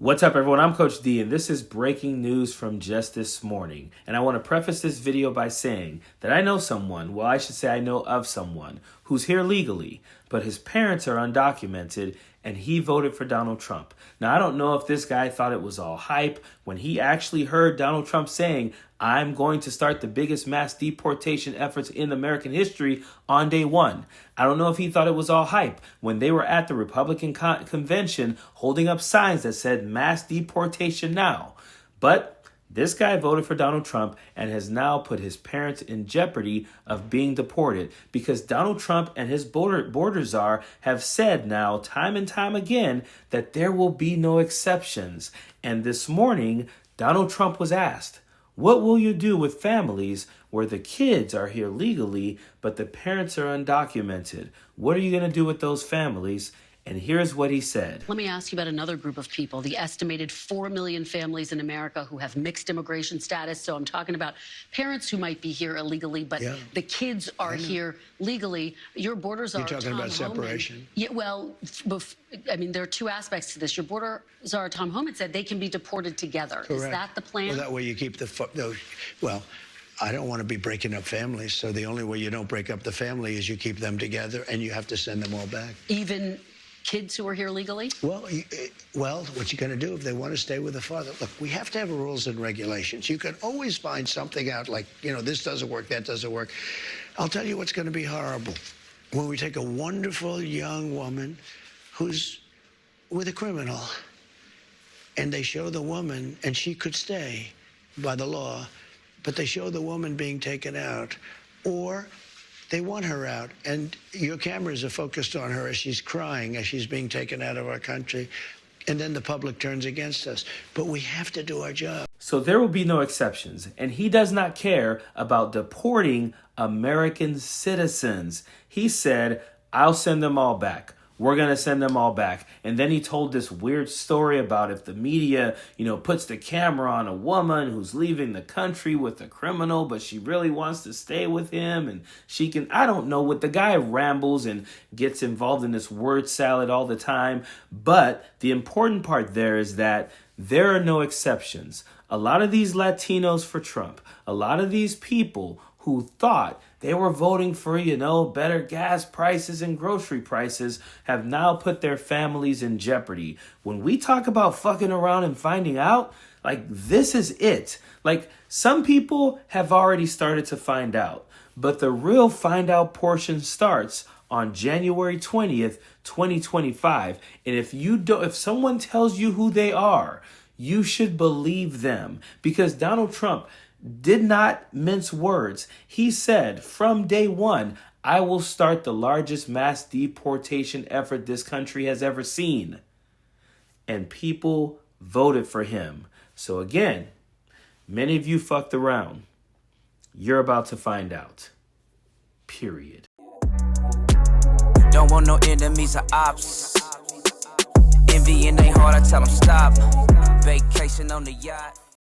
What's up, everyone? I'm Coach D, and this is breaking news from just this morning. And I want to preface this video by saying that I know someone, well, I should say I know of someone, who's here legally, but his parents are undocumented, and he voted for Donald Trump. Now, I don't know if this guy thought it was all hype when he actually heard Donald Trump saying, I'm going to start the biggest mass deportation efforts in American history on day one. I don't know if he thought it was all hype when they were at the Republican convention holding up signs that said mass deportation now. But this guy voted for Donald Trump and has now put his parents in jeopardy of being deported because Donald Trump and his border czar have said now time and time again that there will be no exceptions. And this morning, Donald Trump was asked, what will you do with families where the kids are here legally, but the parents are undocumented? What are you going to do with those families? And here's what he said. Let me ask you about another group of people, the estimated 4 million families in America who have mixed immigration status. So I'm talking about parents who might be here illegally, but the kids are here legally. Your borders are You're talking about separation? Yeah, well, I mean, there are two aspects to this. Your border czar, Tom Homan, said they can be deported together. Correct. Is that the plan? Well, that way you keep well, I don't want to be breaking up families, so the only way you don't break up the family is you keep them together and you have to send them all back. Even kids who are here legally? Well, what you're going to do if they want to stay with the father? Look, we have to have rules and regulations. You can always find something out like, this doesn't work, that doesn't work. I'll tell you what's going to be horrible. When we take a wonderful young woman who's with a criminal and they show the woman, and she could stay by the law, but they show the woman being taken out, or they want her out, and your cameras are focused on her as she's crying, as she's being taken out of our country, and then the public turns against us. But we have to do our job. So there will be no exceptions, and he does not care about deporting American citizens. He said, I'll send them all back. We're going to send them all back. And then he told this weird story about if the media, puts the camera on a woman who's leaving the country with a criminal, but she really wants to stay with him and she can, I don't know what the guy rambles and gets involved in this word salad all the time. But the important part there is that there are no exceptions. A lot of these Latinos for Trump, a lot of these people who thought they were voting for, better gas prices and grocery prices have now put their families in jeopardy. When we talk about fucking around and finding out, this is it. Some people have already started to find out, but the real find out portion starts on January 20th, 2025. And if someone tells you who they are, you should believe them, because Donald Trump did not mince words. He said from day one, I will start the largest mass deportation effort this country has ever seen. And people voted for him. So again, many of you fucked around. You're about to find out. Period. Don't want no enemies or ops. Envy in they heart, I tell them stop. Vacation on the yacht.